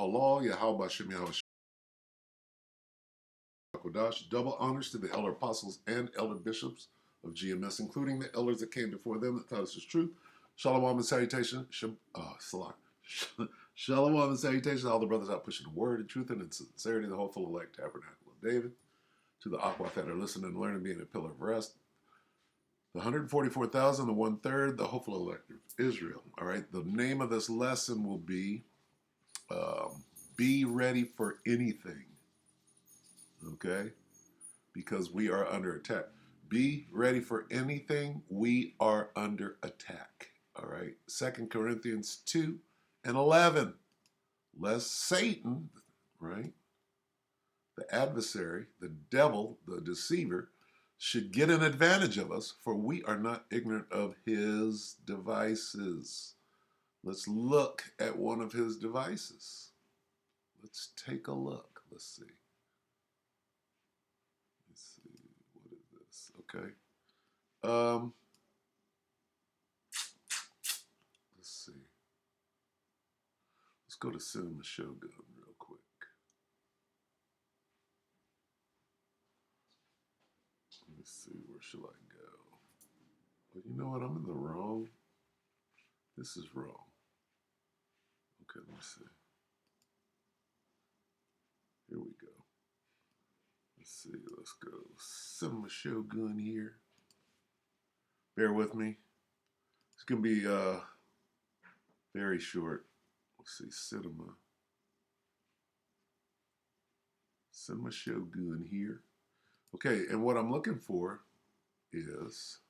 Halal, Yahweh Shem Yahweh Kodash. Double honors to the elder apostles and elder bishops of GMS, including the elders that came before them that taught us his truth. Shalom and salutation. Shalom and salutation to all the brothers out pushing the word and truth and in sincerity, the hopeful elect tabernacle of David. To the Aquath that are listening and learning, being a pillar of rest. The 144,000, the 1/3, the hopeful elect of Israel. All right, the name of this lesson will be ready for anything. Okay? Because we are under attack. Be ready for anything. We are under attack. All right? 2 Corinthians 2:11. Lest Satan, right, the adversary, the devil, the deceiver, should get an advantage of us, for we are not ignorant of his devices. Let's look at one of his devices. Let's take a look. Let's see. What is this? Okay. Let's see. Let's go to Cinema Shogun real quick. Let's see. Where shall I go? Well, you know what? I'm in the wrong. This is wrong. Okay, let me see. Here we go. Let's see. Let's go. Cinema Shogun here. Bear with me. It's going to be very short. Let's see. Cinema Shogun here. Okay, and what I'm looking for is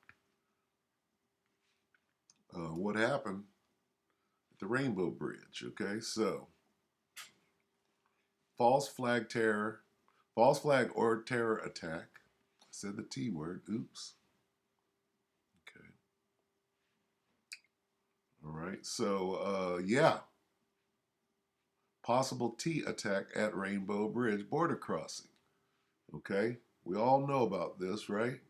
what happened at the Rainbow Bridge. Okay, so false flag or terror attack. I said the T word. Oops. Okay. All right. So yeah, possible T attack at Rainbow Bridge border crossing. Okay, we all know about this, right?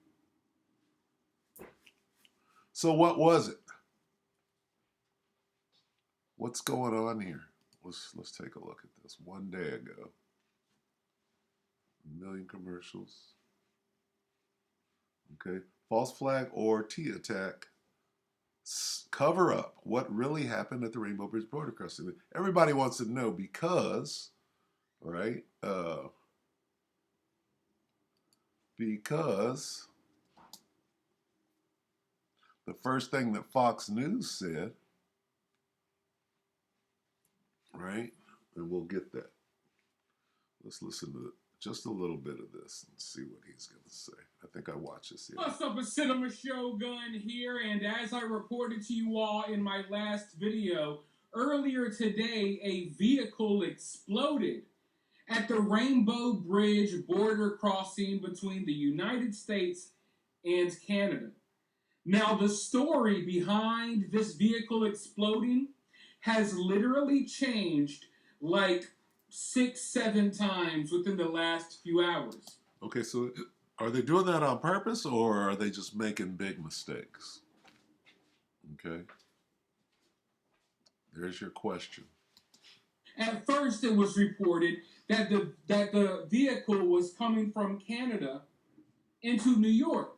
So what was it? What's going on here? Let's take a look at this. One day ago, 1,000,000 commercials. Okay, false flag or T attack. Cover up what really happened at the Rainbow Bridge border crossing. Everybody wants to know because, right? Because the first thing that Fox News said, right? And we'll get that. Let's listen to just a little bit of this and see what he's going to say. I think I watched this. Yeah. What's up, it's Cinema Shogun here, and as I reported to you all in my last video, earlier today a vehicle exploded at the Rainbow Bridge border crossing between the United States and Canada. Now, the story behind this vehicle exploding has literally changed like 6-7 times within the last few hours. Okay, so are they doing that on purpose or are they just making big mistakes? Okay. There's your question. At first, it was reported that the vehicle was coming from Canada into New York.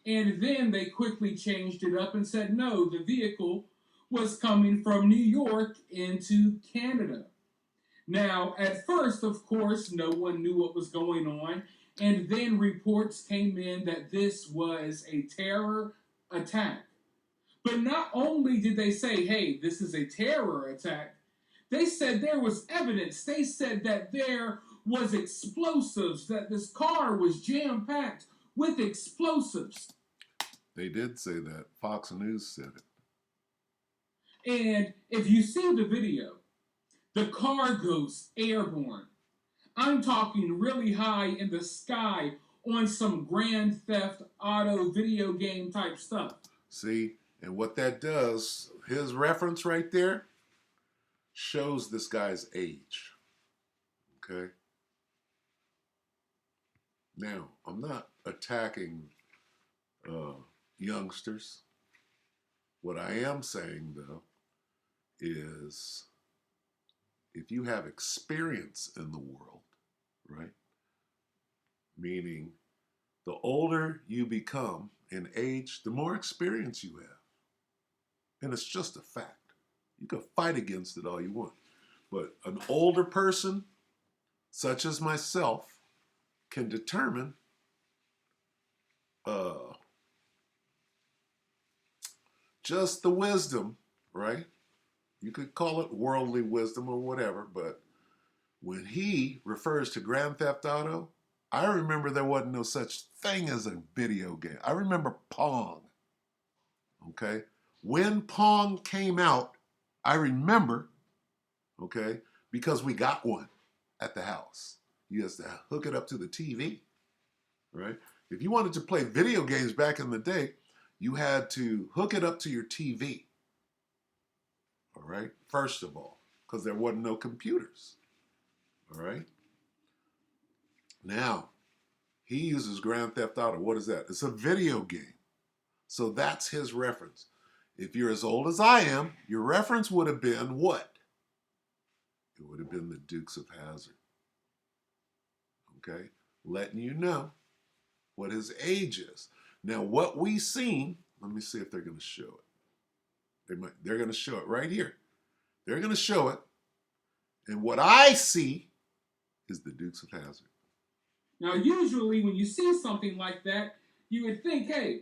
And then they quickly changed it up and said, no, the vehicle was coming from New York into Canada. Now, at first, of course, no one knew what was going on. And then reports came in that this was a terror attack. But not only did they say, hey, this is a terror attack, they said there was evidence. They said that there was explosives, that this car was jam-packed with explosives. They did say that. Fox News said it. And if you see the video, the car goes airborne. I'm talking really high in the sky on some Grand Theft Auto video game type stuff. See, and what that does, his reference right there, shows this guy's age. Okay? Now, I'm not attacking youngsters. What I am saying, though, is if you have experience in the world, right? Meaning the older you become in age, the more experience you have. And it's just a fact. You can fight against it all you want. But an older person, such as myself, can determine just the wisdom, right? You could call it worldly wisdom or whatever, but when he refers to Grand Theft Auto, I remember there wasn't no such thing as a video game. I remember Pong, okay? When Pong came out, I remember, okay, because we got one at the house. You used to hook it up to the TV, right? If you wanted to play video games back in the day, you had to hook it up to your TV, all right? First of all, because there wasn't no computers, all right? Now, he uses Grand Theft Auto. What is that? It's a video game. So that's his reference. If you're as old as I am, your reference would have been what? It would have been the Dukes of Hazzard. Okay? Letting you know what his age is. Now, what we seen, let me see if they're going to show it. They're going to show it right here. They're going to show it. And what I see is the Dukes of Hazzard. Now, usually when you see something like that, you would think, hey,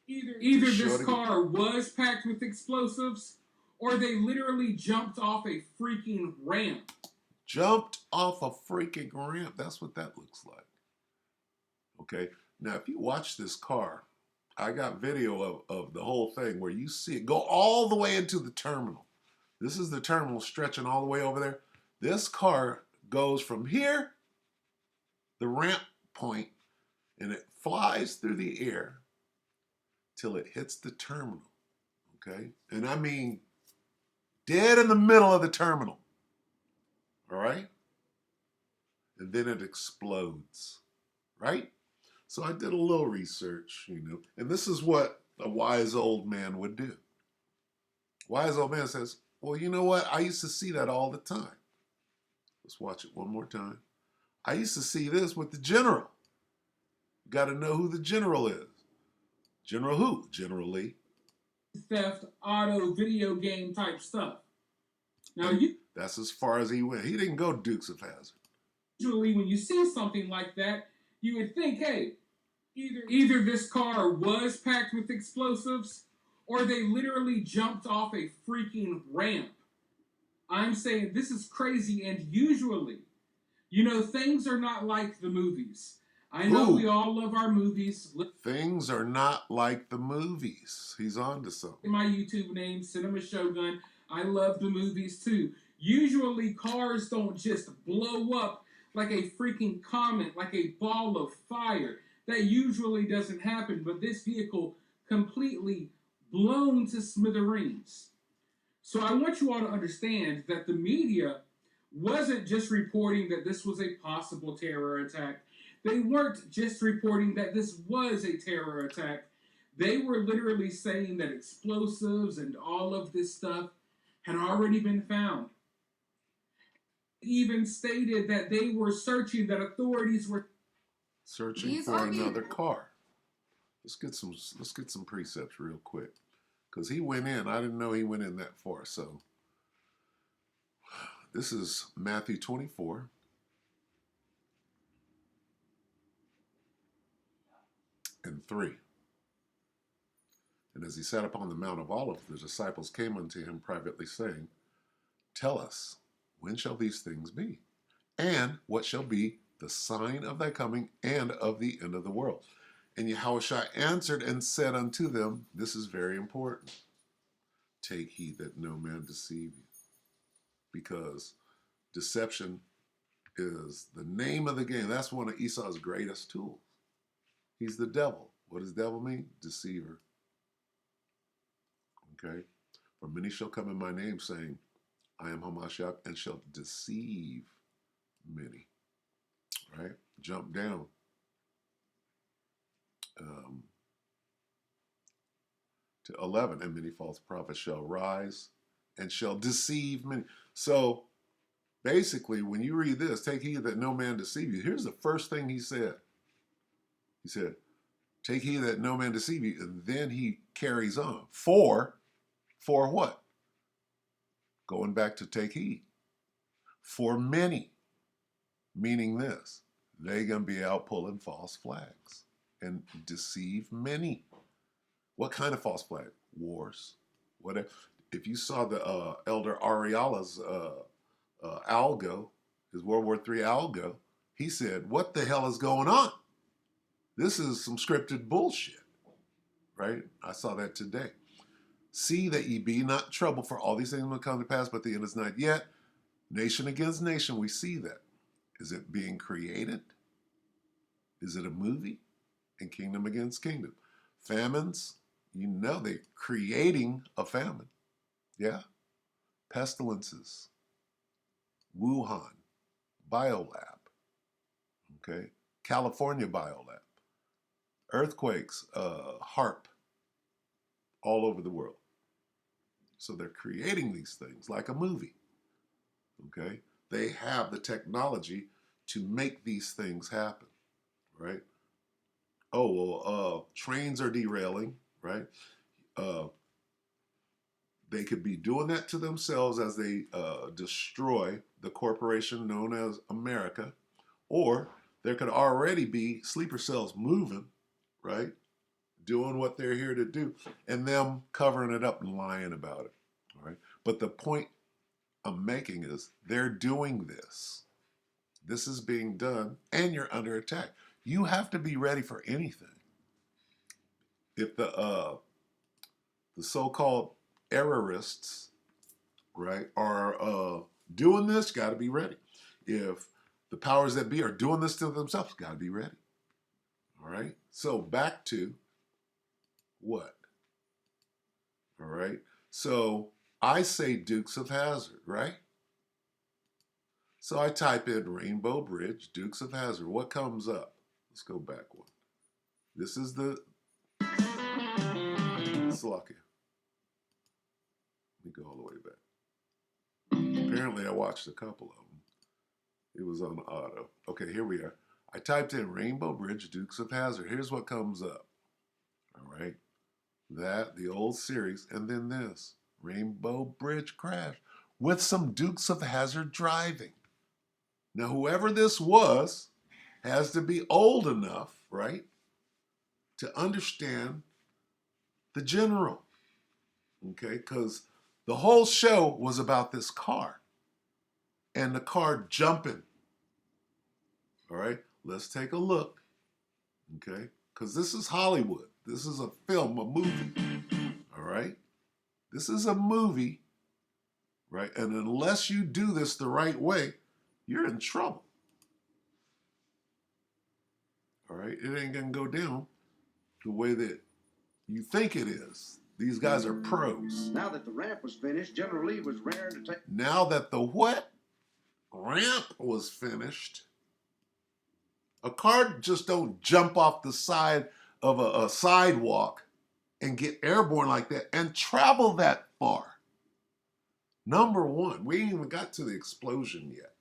either this car was packed with explosives or they literally jumped off a freaking ramp. Jumped off a freaking ramp. That's what that looks like. Okay. Now, if you watch this car, I got video of the whole thing where you see it go all the way into the terminal. This is the terminal stretching all the way over there. This car goes from here, the ramp point, and it flies through the air till it hits the terminal. Okay? And I mean, dead in the middle of the terminal. All right? And then it explodes. Right? So I did a little research, and this is what a wise old man would do. Wise old man says, well, you know what? I used to see that all the time. Let's watch it one more time. I used to see this with the general. You got to know who the general is. General who? General Lee. Theft, auto, video game type stuff. Now, that's as far as he went. He didn't go Dukes of Hazzard. Usually when you see something like that, you would think, hey, either this car was packed with explosives or they literally jumped off a freaking ramp. I'm saying this is crazy, and usually, things are not like the movies. I know we all love our movies. Things are not like the movies. He's on to something. My YouTube name, Cinema Shogun. I love the movies too. Usually cars don't just blow up like a freaking comet, like a ball of fire. That usually doesn't happen, but this vehicle completely blown to smithereens. So I want you all to understand that the media wasn't just reporting that this was a possible terror attack. They weren't just reporting that this was a terror attack. They were literally saying that explosives and all of this stuff had already been found. Even stated that they were searching, that authorities were searching for another car. Let's get some precepts real quick. Because he went in. I didn't know he went in that far. So this is Matthew 24. And 3. And as he sat upon the Mount of Olives, the disciples came unto him privately, saying, tell us, when shall these things be? And what shall be the sign of thy coming and of the end of the world? And Yahushua answered and said unto them, this is very important. Take heed that no man deceive you. Because deception is the name of the game. That's one of Esau's greatest tools. He's the devil. What does devil mean? Deceiver. Okay? For many shall come in my name, saying, I am Hamashiach, and shall deceive many. Right? Jump down. To 11, and many false prophets shall rise and shall deceive many. So basically, when you read this, take heed that no man deceive you. Here's the first thing he said. He said, take heed that no man deceive you. And then he carries on. For what? Going back to take heed. For many, meaning this, they going to be out pulling false flags and deceive many. What kind of false flag? Wars. Whatever. If you saw the Elder Ariala's algo, his World War III algo, he said, what the hell is going on? This is some scripted bullshit, right? I saw that today. See that ye be not troubled, for all these things will come to pass, but the end is not yet. Nation against nation, we see that. Is it being created? Is it a movie? And kingdom against kingdom. Famines, you know they're creating a famine. Yeah. Pestilences. Wuhan. Biolab. Okay. California Biolab. Earthquakes, HARP. All over the world. So they're creating these things like a movie. Okay. They have the technology to make these things happen. Right. Oh, well, trains are derailing, right? They could be doing that to themselves as they destroy the corporation known as America, or there could already be sleeper cells moving, right? Doing what they're here to do, and them covering it up and lying about it, all right? But the point I'm making is they're doing this. This is being done, and you're under attack. You have to be ready for anything. If the so-called errorists, right, are doing this, got to be ready. If the powers that be are doing this to themselves, got to be ready. All right. So back to what? All right. So I say Dukes of Hazzard, right? So I type in Rainbow Bridge, Dukes of Hazzard. What comes up? Let's go back one. This is the Slovakia. Let me go all the way back. Apparently I watched a couple of them. It was on auto. Okay, here we are. I typed in Rainbow Bridge, Dukes of Hazzard. Here's what comes up. All right. That, the old series, and then this. Rainbow Bridge crash with some Dukes of Hazzard driving. Now, whoever this was has to be old enough, right, to understand the general. Okay, because the whole show was about this car and the car jumping. All right, let's take a look. Okay, because this is Hollywood. This is a film, a movie. All right, this is a movie, right? And unless you do this the right way, you're in trouble. All right, it ain't gonna go down the way that you think it is. These guys are pros. Now that the ramp was finished, General Lee was raring to take. Now that the what? Ramp was finished. A car just don't jump off the side of a sidewalk and get airborne like that and travel that far. Number one, we ain't even got to the explosion yet.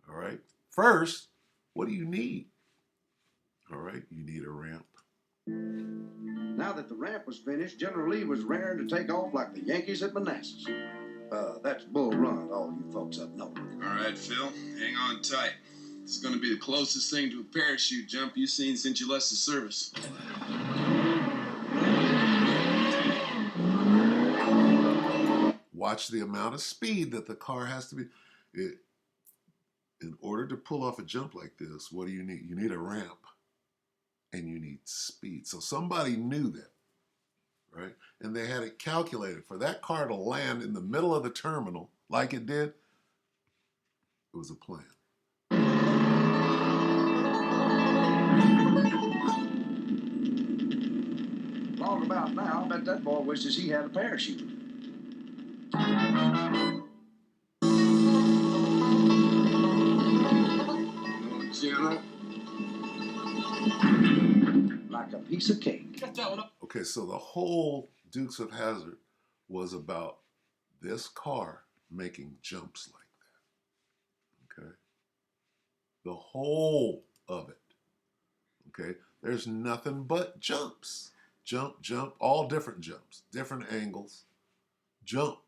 All right. First, what do you need? All right, you need a ramp. Now that the ramp was finished, General Lee was raring to take off like the Yankees at Manassas. That's Bull Run, all you folks up north. All right, Phil, hang on tight. This is going to be the closest thing to a parachute jump you've seen since you left the service. Watch the amount of speed that the car has to be. In order to pull off a jump like this, what do you need? You need a ramp and you need speed. So somebody knew that, right? And they had it calculated. For that car to land in the middle of the terminal like it did, it was a plan. Long about now, I bet that boy wishes he had a parachute. General. Like a piece of cake. Okay, so the whole Dukes of Hazzard was about this car making jumps like that. The whole of it. Okay? There's nothing but jumps. Jump, jump, all different jumps, different angles. Jump.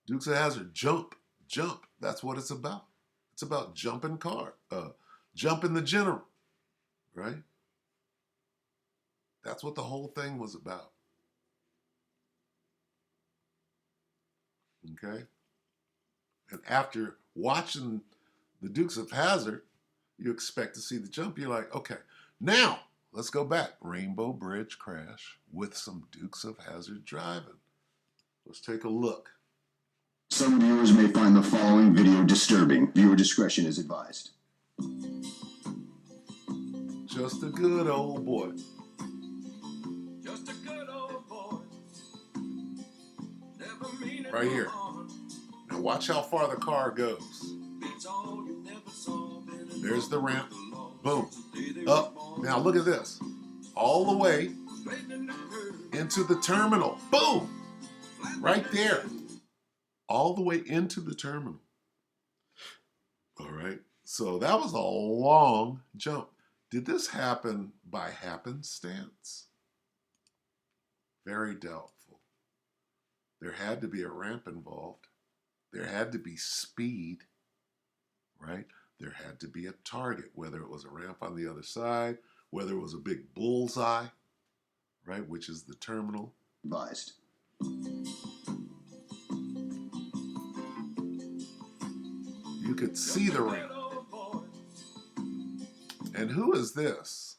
Dukes of Hazzard, jump, jump. That's what it's about. It's about jumping jumping the general, right? That's what the whole thing was about. Okay? And after watching the Dukes of Hazzard, you expect to see the jump. You're like, okay, now let's go back. Rainbow Bridge crash with some Dukes of Hazzard driving. Let's take a look. Some viewers may find the following video disturbing. Viewer discretion is advised. Just a good old boy. Just a good old boy. Never meaning Right here. no harm. Now watch how far the car goes. Beats all you never saw. Been There's the ramp. along Boom. since the day they Up. was born. Now look at this. All the way Straightening the curve. into the terminal. Boom. Right there. All the way into the terminal. All right. So that was a long jump. Did this happen by happenstance? Very doubtful. There had to be a ramp involved. There had to be speed, right? There had to be a target, whether it was a ramp on the other side, whether it was a big bullseye, right, which is the terminal. Advised. You could see the ramp. And who is this?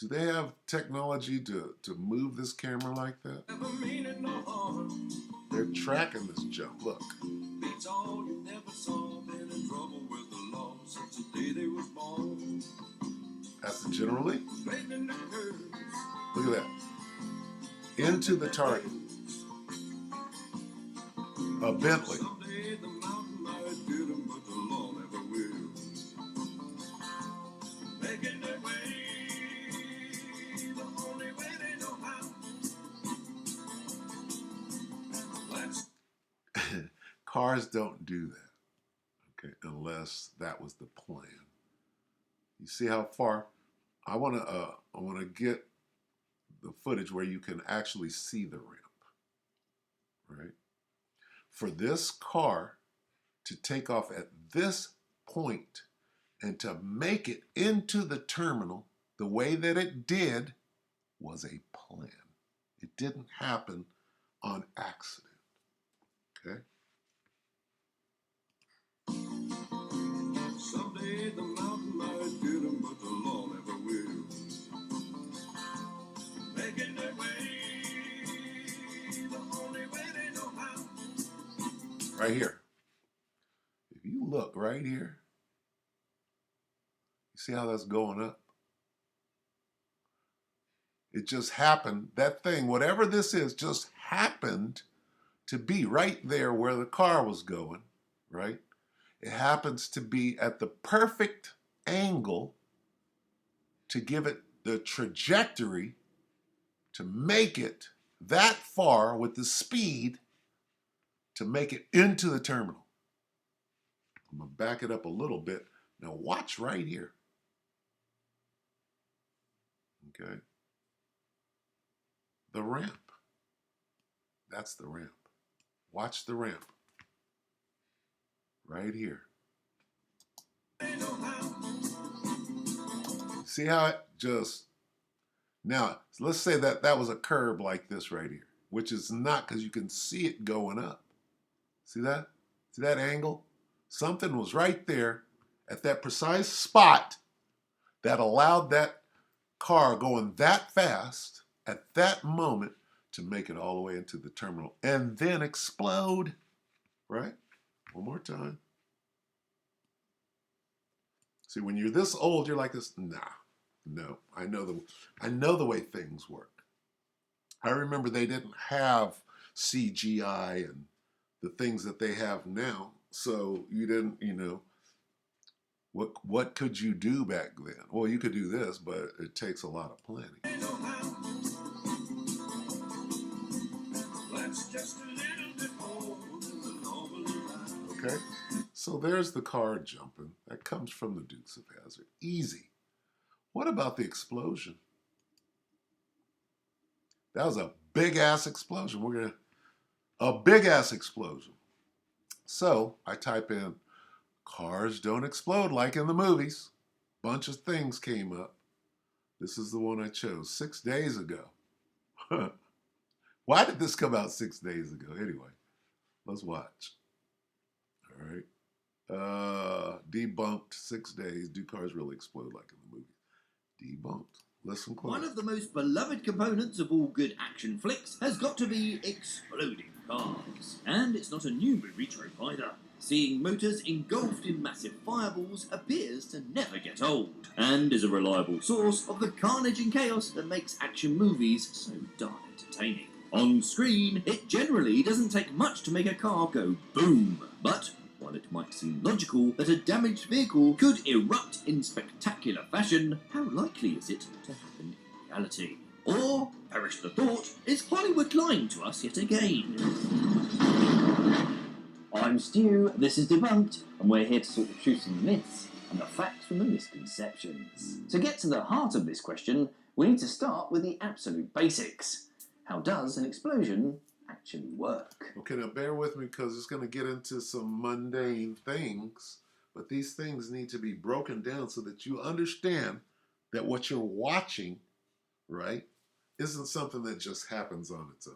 Do they have technology to move this camera like that? Never meaning no harm. They're tracking this jump. Look. Beats all you never saw. Been in trouble with the law since the day they was born. That's the General Lee. Straightening the curve. Look at that. Into the target. A Bentley. Someday the mountain might get 'em, but the law never will. Making their way the only way they know how. Let's Cars don't do that. Okay, unless that was the plan. You see how far? I want to get the footage where you can actually see the ramp. Right? For this car to take off at this point and to make it into the terminal the way that it did was a plan. It didn't happen on accident. Okay? someday the mountain might get 'em, but the law never will. Making their way the only way they know how. Right here. If you look right here, you see how that's going up? It just happened, that thing, whatever this is, just happened to be right there where the car was going, right? It happens to be at the perfect angle to give it the trajectory to make it that far with the speed to make it into the terminal. I'm going to back it up a little bit. Now watch right here. Okay. The ramp. That's the ramp. Watch the ramp. Right here. See how it just... Now, let's say that that was a curb like this right here, which is not, because you can see it going up. See that? See that angle? Something was right there at that precise spot that allowed that car going that fast at that moment to make it all the way into the terminal and then explode. Right? One more time. See, when you're this old, you're like this. Nah, no. I know the way things work. I remember they didn't have CGI and the things that they have now. So you didn't, what could you do back then? Well, you could do this, but it takes a lot of planning. Okay? So there's the car jumping. That comes from the Dukes of Hazzard. Easy. What about the explosion? That was a big ass explosion. A big ass explosion. So I type in cars don't explode like in the movies. Bunch of things came up. This is the one I chose 6 days ago. Why did this come out 6 days ago? Anyway, let's watch. All right. Debunked 6 days. Do cars really explode like in the movie? Debunked. Listen close. One of the most beloved components of all good action flicks has got to be exploding cars. And it's not a new movie trope either. Seeing motors engulfed in massive fireballs appears to never get old, and is a reliable source of the carnage and chaos that makes action movies so darn entertaining. On screen, it generally doesn't take much to make a car go boom, but while it might seem logical that a damaged vehicle could erupt in spectacular fashion, how likely is it to happen in reality? Or, perish the thought, is Hollywood lying to us yet again? I'm Stu, this is Debunked, and we're here to sort the truth from the myths and the facts from the misconceptions. To get to the heart of this question, we need to start with the absolute basics. How does an explosion actually work? Okay, now bear with me because it's going to get into some mundane things, but these things need to be broken down so that you understand that what you're watching, right, isn't something that just happens on its own.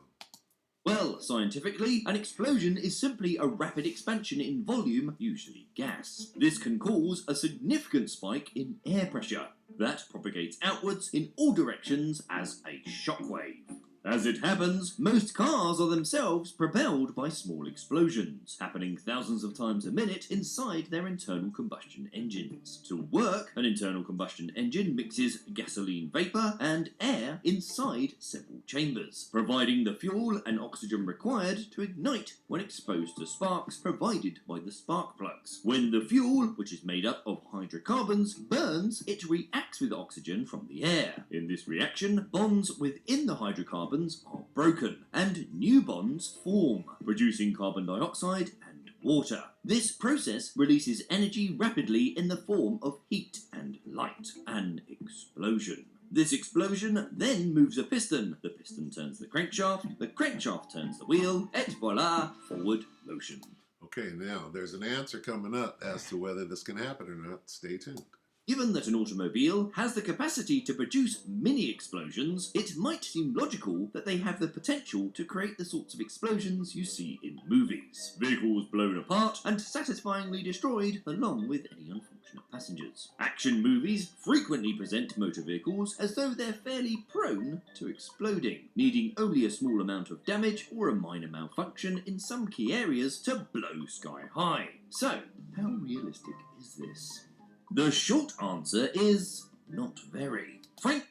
Well, scientifically, an explosion is simply a rapid expansion in volume, usually gas. This can cause a significant spike in air pressure that propagates outwards in all directions as a shockwave. As it happens, most cars are themselves propelled by small explosions, happening thousands of times a minute inside their internal combustion engines. To work, an internal combustion engine mixes gasoline vapour and air inside several chambers, providing the fuel and oxygen required to ignite when exposed to sparks provided by the spark plugs. When the fuel, which is made up of hydrocarbons, burns, it reacts with oxygen from the air. In this reaction, bonds within the hydrocarbons are broken, and new bonds form, producing carbon dioxide and water. This process releases energy rapidly in the form of heat and light, an explosion. This explosion then moves a piston. The piston turns the crankshaft turns the wheel, et voila, forward motion. Okay, now there's an answer coming up as to whether this can happen or not. Stay tuned. Given that an automobile has the capacity to produce mini explosions, it might seem logical that they have the potential to create the sorts of explosions you see in movies. Vehicles blown apart and satisfyingly destroyed along with any unfortunate passengers. Action movies frequently present motor vehicles as though they're fairly prone to exploding, needing only a small amount of damage or a minor malfunction in some key areas to blow sky high. So, how realistic is this? The short answer is not very. Frank?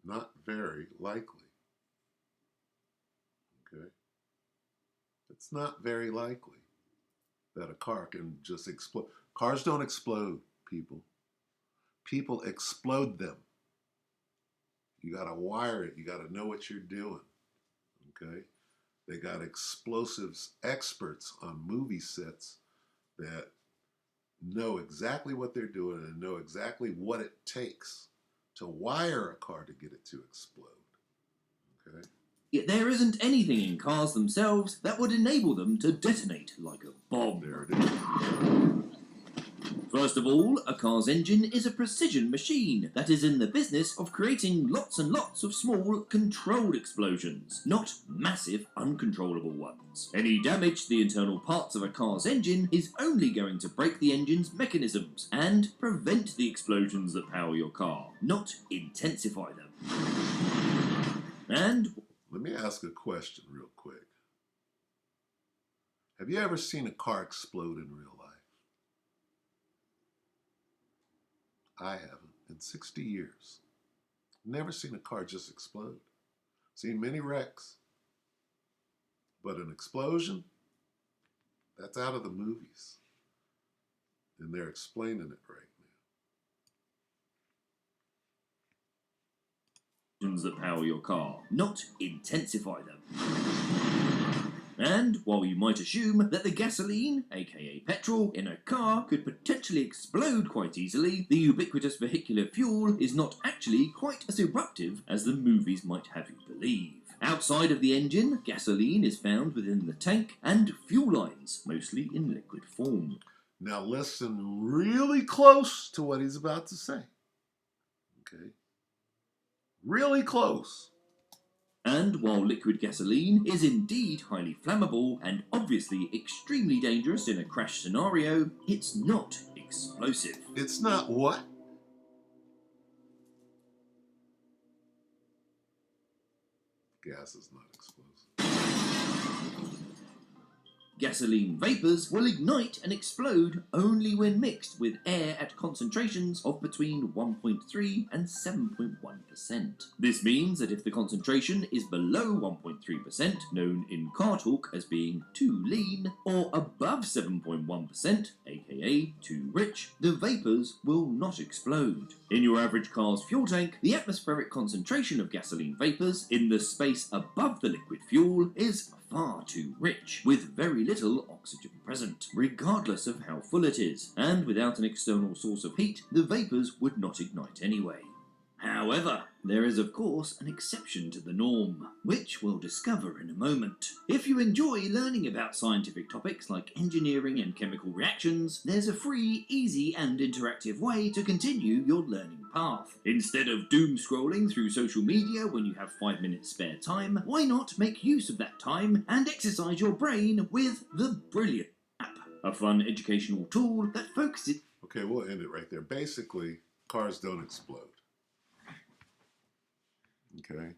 Not very likely. Okay? It's not very likely that a car can just explode. Cars don't explode, people. People explode them. You got to wire it. You got to know what you're doing. Okay? They got explosives experts on movie sets that know exactly what they're doing and know exactly what it takes to wire a car to get it to explode. Okay? Yet there isn't anything in cars themselves that would enable them to detonate like a bomb. There it is. First of all, a car's engine is a precision machine that is in the business of creating lots and lots of small, controlled explosions, not massive, uncontrollable ones. Any damage to the internal parts of a car's engine is only going to break the engine's mechanisms and prevent the explosions that power your car, not intensify them. And Let me ask a question real quick. Have you ever seen a car explode in real life? I haven't in 60 years. Never seen a car just explode. Seen many wrecks. But an explosion, that's out of the movies. And they're explaining it right now. that power your car, not intensify them. And while you might assume that the gasoline, aka petrol, in a car could potentially explode quite easily, the ubiquitous vehicular fuel is not actually quite as eruptive as the movies might have you believe. Outside of the engine, gasoline is found within the tank and fuel lines, mostly in liquid form. Now listen really close to what he's about to say. Okay? Really close. And while liquid gasoline is indeed highly flammable and obviously extremely dangerous in a crash scenario, it's not explosive. It's not what? Gas is not explosive. Gasoline vapors will ignite and explode only when mixed with air at concentrations of between 1.3 and 7.1%. This means that if the concentration is below 1.3%, known in car talk as being too lean, or above 7.1%, aka too rich, the vapors will not explode. In your average car's fuel tank, the atmospheric concentration of gasoline vapors in the space above the liquid fuel is far too rich, with very little oxygen present, regardless of how full it is, and without an external source of heat, the vapors would not ignite anyway. However, there is of course an exception to the norm, which we'll discover in a moment. If you enjoy learning about scientific topics like engineering and chemical reactions, there's a free, easy and interactive way to continue your learning path. Instead of doom scrolling through social media when you have 5 minutes spare time, why not make use of that time and exercise your brain with the Brilliant app, a fun educational tool that focuses... Okay, we'll end it right there. Basically, cars don't explode. Okay?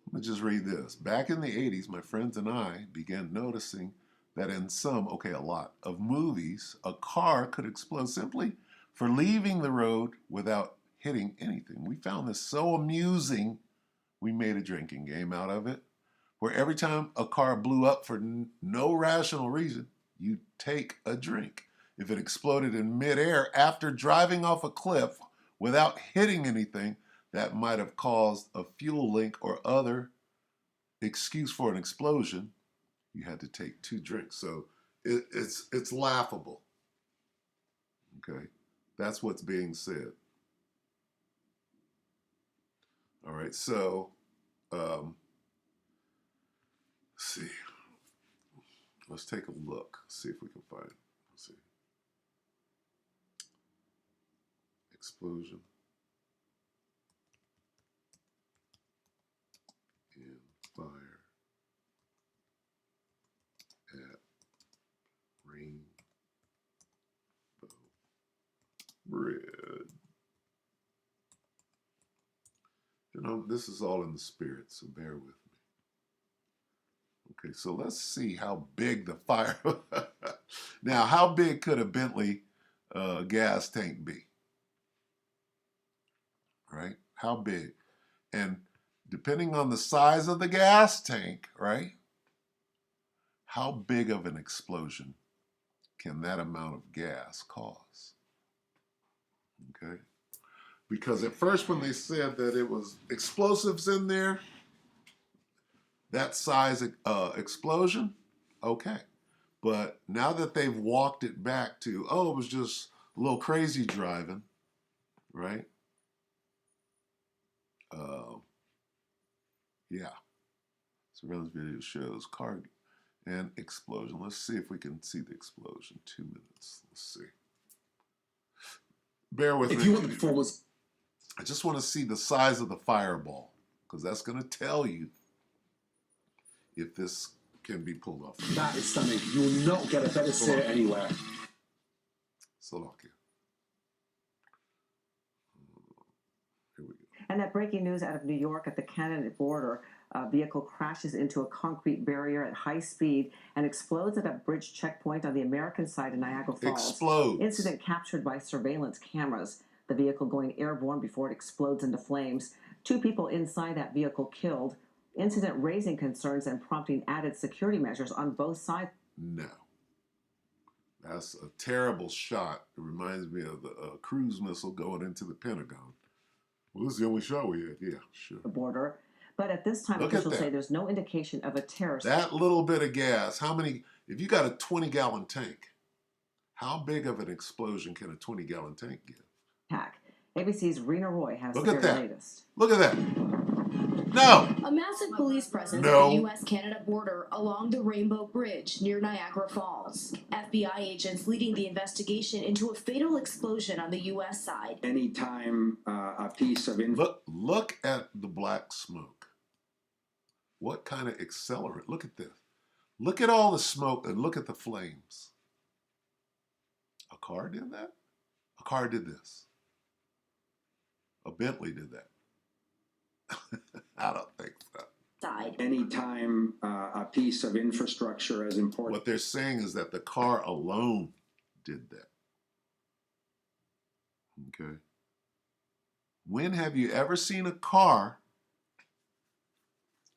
Let me just read this. Back in the 80s, my friends and I began noticing that in some, okay, a lot, of movies, a car could explode simply for leaving the road without hitting anything. We found this so amusing, we made a drinking game out of it, where every time a car blew up for no rational reason, you take a drink. If it exploded in midair after driving off a cliff without hitting anything, that might have caused a fuel leak or other excuse for an explosion, you had to take 2 drinks. So it's laughable. Okay, that's what's being said. All right, so let's see. Let's take a look. See if we can find it. Let's see. Explosion. And fire at Rainbow Bridge. You know, this is all in the spirit, so bear with me. Okay, so let's see how big the fire... Now, how big could a Bentley gas tank be? Right? How big? And depending on the size of the gas tank, right? How big of an explosion can that amount of gas cause? Okay? Because at first when they said that it was explosives in there, that size explosion, okay. But now that they've walked it back to, oh, it was just a little crazy driving, right? Yeah. Surveillance video shows car and explosion. Let's see if we can see the explosion. 2 minutes. Let's see. Bear with me. If you want the performance, I just want to see the size of the fireball, because that's going to tell you if this can be pulled off. that is stunning. You will not get a better steer anywhere. Slovakia. Here we go. And that breaking news out of New York at the Canada border, a vehicle crashes into a concrete barrier at high speed and explodes at a bridge checkpoint on the American side of Niagara Falls. Explodes. Incident captured by surveillance cameras. The vehicle going airborne before it explodes into flames. 2 people inside that vehicle killed. Incident raising concerns and prompting added security measures on both sides. No. That's a terrible shot. It reminds me of the cruise missile going into the Pentagon. Well, this is the only shot we had. Yeah, sure. The border. But at this time, Look at officials that. say there's no indication of a terrorist That little bit of gas, how many, if you got a 20-gallon tank, how big of an explosion can a 20-gallon tank give? attack. ABC's Rena Roy has Look the at very that. latest. Look at that. No. A massive police presence No. at the U.S.-Canada border along the Rainbow Bridge near Niagara Falls. FBI agents leading the investigation into a fatal explosion on the U.S. side. Anytime a piece of Look at the black smoke. What kind of accelerant? Look at this. Look at all the smoke and look at the flames. A car did that? A car did this. A Bentley did that. I don't think so. Side. Anytime a piece of infrastructure as important. What they're saying is that the car alone did that. Okay. When have you ever seen a car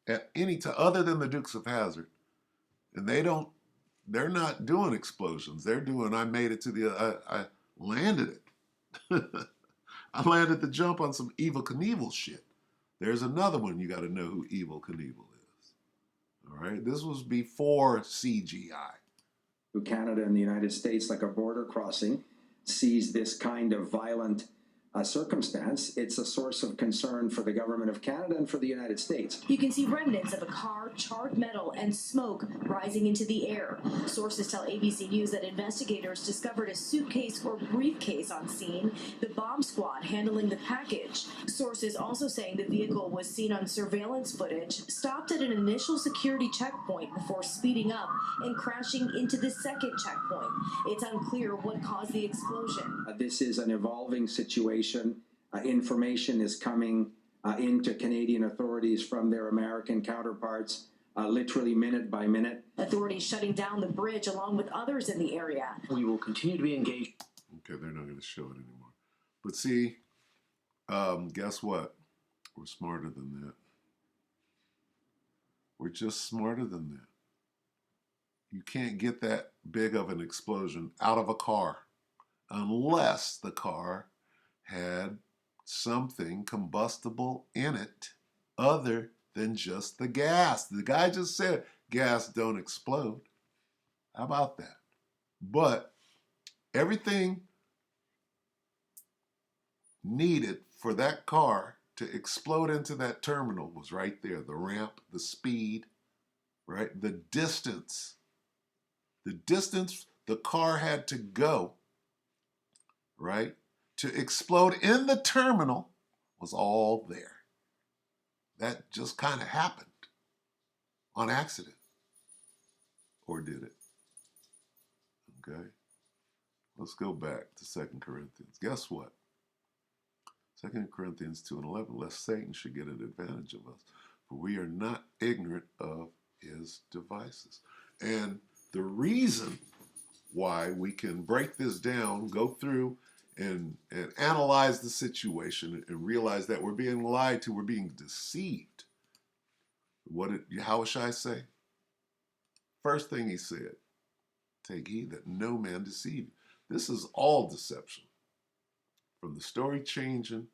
at any time other than the Dukes of Hazzard, and they're not doing explosions. They're doing, I made it to the, I landed it. I landed the jump on some Evel Knievel shit. There's another one you got to know who Evel Knievel is. All right, this was before CGI. Canada and the United States, like a border crossing, sees this kind of violent circumstance. It's a source of concern for the government of Canada and for the United States. You can see remnants of a car, charred metal, and smoke rising into the air. Sources tell ABC News that investigators discovered a suitcase or briefcase on scene, the bomb squad handling the package. Sources also saying the vehicle was seen on surveillance footage, stopped at an initial security checkpoint before speeding up and crashing into the second checkpoint. It's unclear what caused the explosion. This is an evolving situation. Information is coming into Canadian authorities from their American counterparts, literally minute by minute. Authorities shutting down the bridge along with others in the area. We will continue to be engaged. Okay, they're not going to show it anymore. But see, guess what? We're smarter than that. We're just smarter than that. You can't get that big of an explosion out of a car unless the car had something combustible in it other than just the gas. The guy just said gas don't explode. How about that? But everything needed for that car to explode into that terminal was right there. The ramp, the speed, right? The distance the car had to go, right, to explode in the terminal was all there. That just kind of happened on accident. Or did it? Okay. Let's go back to 2 Corinthians. Guess what? 2 Corinthians 2:11, lest Satan should get an advantage of us, for we are not ignorant of his devices. And the reason why we can break this down, go through and analyze the situation and realize that we're being lied to, we're being deceived. How should I say? First thing he said, take heed that no man deceive you. This is all deception. From the story changing,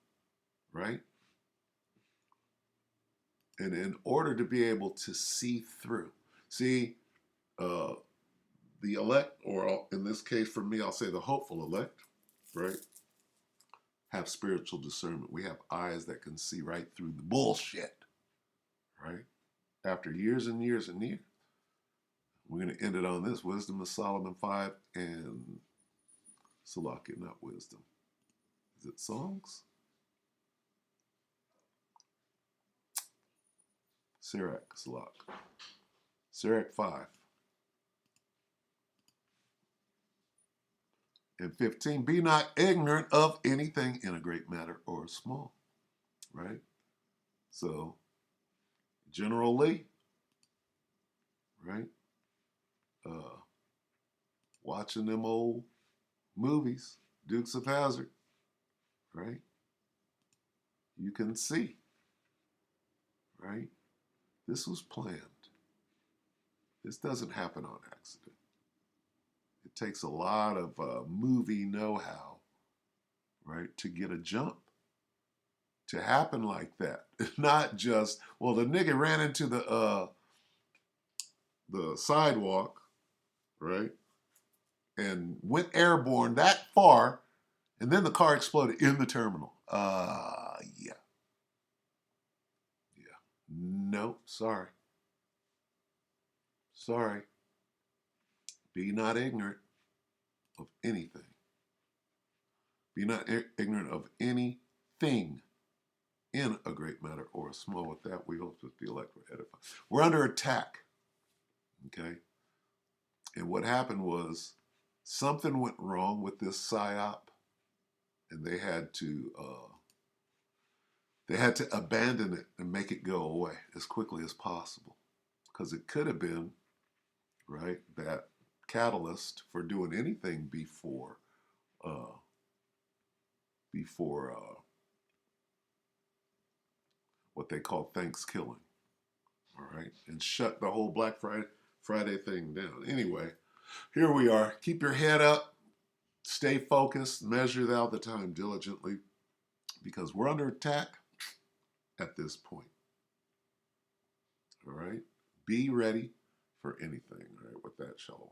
right? And in order to be able to see through. See, the elect, or in this case for me, I'll say the hopeful elect, right, have spiritual discernment. We have eyes that can see right through the bullshit, right? After years and years and years. We're going to end it on this. Wisdom of Solomon 5 and Salakia, not wisdom. Is it songs? Sirach, Salak. Sirach 5. And 15, be not ignorant of anything in a great matter or small, right? So, General Lee, right? Watching them old movies, Dukes of Hazzard, right? You can see right? This was planned. This doesn't happen on accident. It takes a lot of movie know-how, right, to get a jump to happen like that. Not just, well, the nigga ran into the sidewalk, right, and went airborne that far, and then the car exploded in the terminal. Yeah. No, sorry. Sorry. Be not ignorant of anything. Be not ignorant of anything in a great matter or a small. With that, we hope that the elect were edified. We're under attack. Okay? And what happened was something went wrong with this PSYOP, and they had to abandon it and make it go away as quickly as possible, because it could have been, right, that catalyst for doing anything before what they call Thanksgiving, all right, and shut the whole Black Friday thing down. Anyway, here we are. Keep your head up, stay focused, measure thou the time diligently, because we're under attack at this point. All right, be ready for anything. All right, with that, shalom.